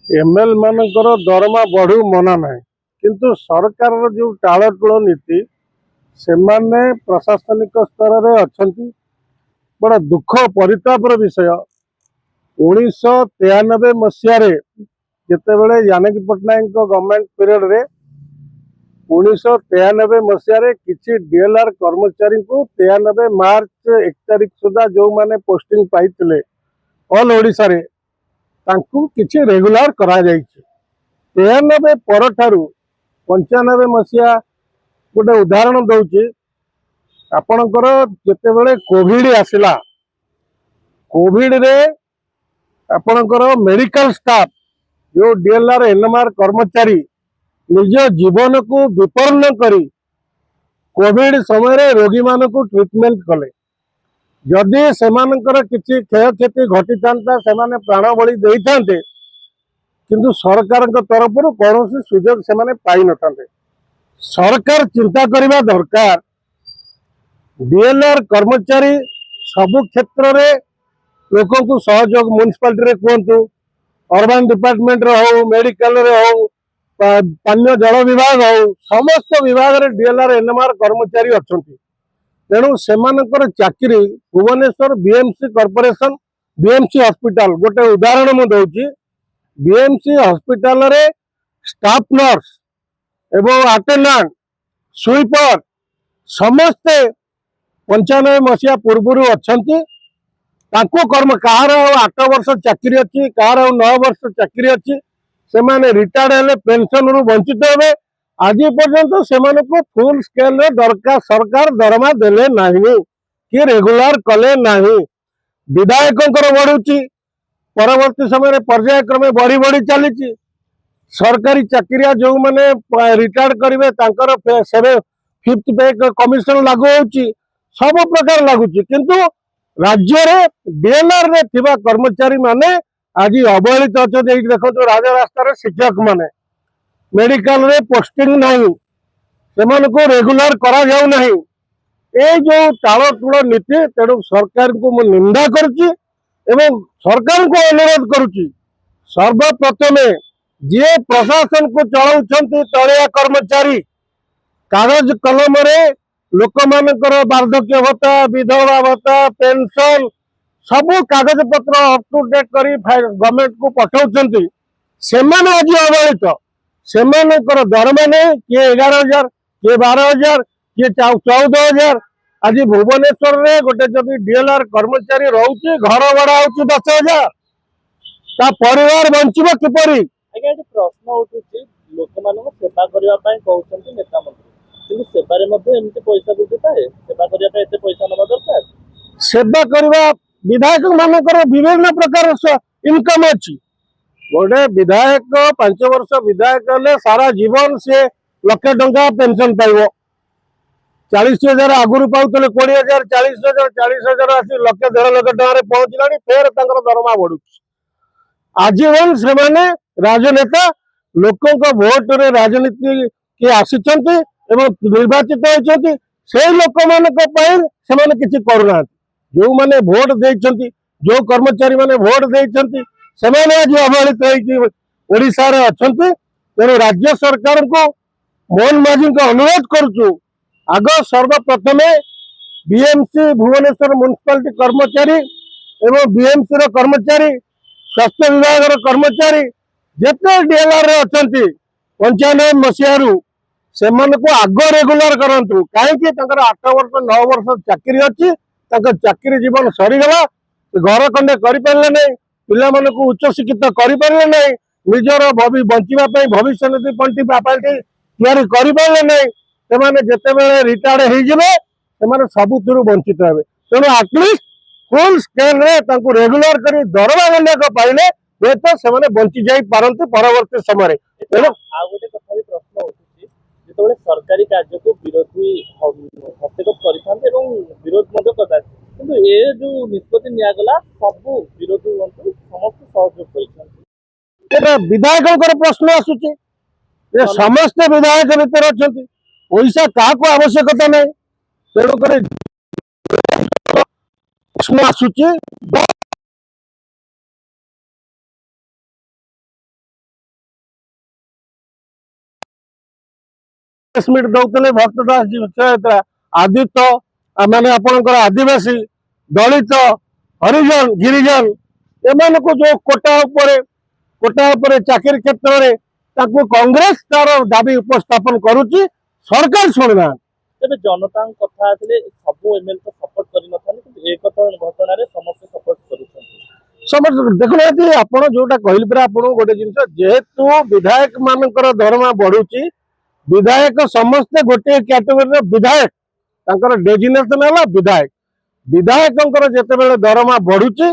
ML मानकर दरमा बढ़ू मना ना किंतु सरकार जो टालटूल नीति से माने प्रशासनिक स्तर में अच्छा बड़ा दुख परितापर विषय 1993 मसीह जितेबले जानकी पट्टनायक गवर्नमेंट पीरियड रे 1993 मसीह किसी डीएलआर कर्मचारी को 93 मार्च 1 तारिख सुधा जो माने पोस्टिंग पाई ऑल ओडिशा रे तांकु किसी रेगुलर करा जायछि 93 पर ठारू 95 मसीहा गोटे उदाहरण दौची आपणकर जितेबले कोविड आसिला कोविड रे आपणकर मेडिकल स्टाफ जो डीएलआर एनएमआर कर्मचारी निज जीवन को विपन्न करी कोविड समय रोगी मान को ट्रीटमेंट कले जदि सेमानकर किसी क्षयक्षति घटी था से प्राण बलि दे था किंतु सरकार तरफ कौन सुजोग से पाई न था सरकार चिंता करने दरकार डीएलआर कर्मचारी सबु क्षेत्र रे लोक को सहयोग म्युनिसिपालिटी कहतु अर्बन डिपार्टमेंट हो मेडिकल हो पानीय जल विभाग हो समस्त विभाग रे डीएलआर एनएमआर कर्मचारी अच्छा तेणु सेमानकर चाकरी Bhubaneswar BMC corporation BMC hospital गोटे उदाहरण मु दउची बीएमसी हॉस्पिटल रे स्टाफ नर्स एवं अटेंडेंट स्वीपर समस्ते 95 मसीहा पूर्व अच्छा कर्म कहार 8 वर्ष चाकरी अच्छी कहार 9 वर्ष चाकरी अच्छी से रिटायर्ड हेले पेंशन रु वंचित हे आज पर्यंत से फुल स्केल रे दरकार सरकार दरमा देले नहीं कि रेगुलर कले नहीं विधायक बढ़ुची परवर्ती समय पर्यायक्रमे बढ़ी बढ़ी चली सरकारी चाकरिया जो मैंने रिटायर्ड करेंगे 5th पे कमिशन लागू होची सब प्रकार लगुच किंतु राज्य रे डीएलआर रे थिबा कर्मचारी माने आज अवहेलित अच्छा देखो राजरास्तार शिक्षक माने मेडिकल रे पोस्टिंग नहीं से रेगुलर करा जाऊ नहीं ए जो टालटूल नीति तेणु सरकार को मु निंदा करुच्ची एवं सरकार को अनुरोध करुच्ची सर्वप्रथमे जे प्रशासन को चलाउछंती तलिया कर्मचारी कागज कलम रे लोक मानकर वार्धक्य भत्ता विधवा भत्ता पेंशन सब कागज पत्र अप टू डेट कर गवर्नमेंट को पठाउछंती सेमाने आज अवहेलित सेमानकर दरमा नहीं किए 11,000 किए 12,000 किए 14,000 आज भुवनेश्वर रे गोटे जदि डीएलआर कर्मचारी रोचे घर भड़ा हो 10,000 ता परिवार बंचिब किपरि आज्ञा प्रश्न उठुची लोक मानक सेवा करबा पई कहउछंती नेता मंत्री किंतु सेवारे मध्ये एमती पैसा बुझे पाए सेवा करबा पई एते पैसा नबा दरकार सेवा करबा विधायक मानकर विभिन्न प्रकार इनकम अच्छी गोटे विधायक 5 वर्ष विधायक हेले सारा जीवन से लक्ष टंका पेंशन पाइब 40,000 आगुरी पाउतले 20,000 40,000 40,000 आसी लक्ष 1.5 लाख टंका पहुंचला फेर दरमा बढ़ु आजीवन से माने राजनेता लोकों भोट रे राजनीति किए आसिचंती एवं निर्वाचित होती से लोक मान किसी करूना जो माने भोट देइचंती जो कर्मचारी माने भोट देइचंती से आज अवहेलित ओडिशा रे अछंती तेणु राज्य सरकार को मोहन माझी को अनुरोध करुचु आग सर्वप्रथमे बीएमसी भुवनेश्वर म्युनिसिपालिटी कर्मचारी एवं बीएमसी रो कर्मचारी स्वास्थ्य विभाग कर्मचारी जिते डीएलआर रे अछंती 95 मसीह से आग रेगुलर करंतु कहीं 8 वर्ष 9 वर्ष चाकरी अच्छी चाकरी जीवन सरीगला घर खंडे करें पिला उच्च शिक्षित करें निजर बचापी भविष्य निधि पंटी तैयारी करें से जिते रिटायर्ड हो सबुथ वंचित हे तेणु आटलिस्ट फुल स्केल रेगुलर कर दरमा गंडाक पाइले हूँ से बंची जा पारती परवर्ती समय प्रश्न जो सरकारी कार्य को विरोधी हस्तक्षेप कर विरोध करता ये जो निष्पत्ति निगला सब विरोधी हूँ समस्त सहयोग कर विधायक प्रश्न आसूची समस्त विधायक भर अच्छा पैसा क्या आवश्यकता नहीं तेणुक प्रश्न आसूची स्मिट दौले भक्तदास जी विषय आदित्य माने आपणकर आदिवासी दलित हरिजन गिरिजन एमान को जो कोटा उपरे चाकरी क्षेत्र में ताकू कांग्रेस तार दाबी उपस्थापन करुच्ची सरकार शुणुना तेज जनता कथा सब एमएलए तो सपोर्ट कर एक घटन समस्त सपोर्ट कर समझ देखुना आपण जोटा कहली परा आपण गोटे जिनस जेहेतु विधायक मानकर दरमा बढ़ुची विधायक समस्ते गोटे कैटेगोरी विधायक तांकर डेजिग्नेशन है विधायक विधायक जिते दरमा बढ़ुची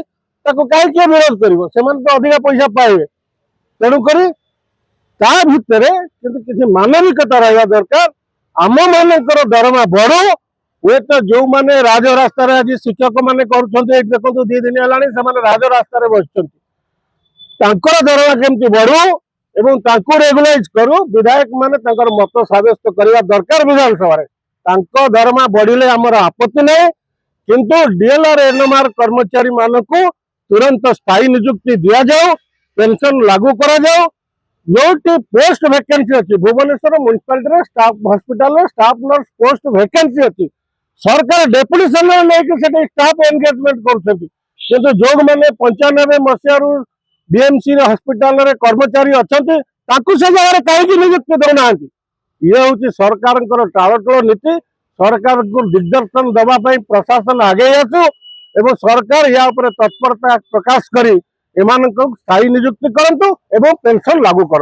कहीं किए विरोध करिवो सेमान तो अधिक पैसा पाइबे तेणुक ता भितर किसी मानविकता रहा दरकार आम मानकर दरमा बढ़ो हुए तो जो मैंने राजरास्तार आज शिक्षक मैंने देखो 2 दिन है राजरास्तार बस दरमा केमती बढ़ू एवं रेगुलाइज करू विधायक माने मत सब्यस्त करने दरकार विधानसभा दरमा बढ़िले आमर आपत्ति नहीं किंतु डीएलआर एनएमआर कर्मचारी मानक तुरंत स्थायी नियुक्ति दि जाओ पेंशन लागू करा जाओ जो पोस्ट वैकेंसी अच्छी Bhubaneswar municipality staff hospital staff nurse post vacancy अच्छी सरकार डेपुटेशन लेकिन स्टाफ एंगेजमेंट कर जो मैंने 95 मसीह बीएमसी हॉस्पिटल कर्मचारी अच्छा से जगह कहीं नियुक्ति देना ये हूँ सरकार टालटोल नीति सरकार को दिग्दर्शन देवाई प्रशासन आगे आसू एवं सरकार या तत्परता प्रकाश करी एमान स्थायी नियुक्ति करंतु एवं पेंशन लागू करंतु।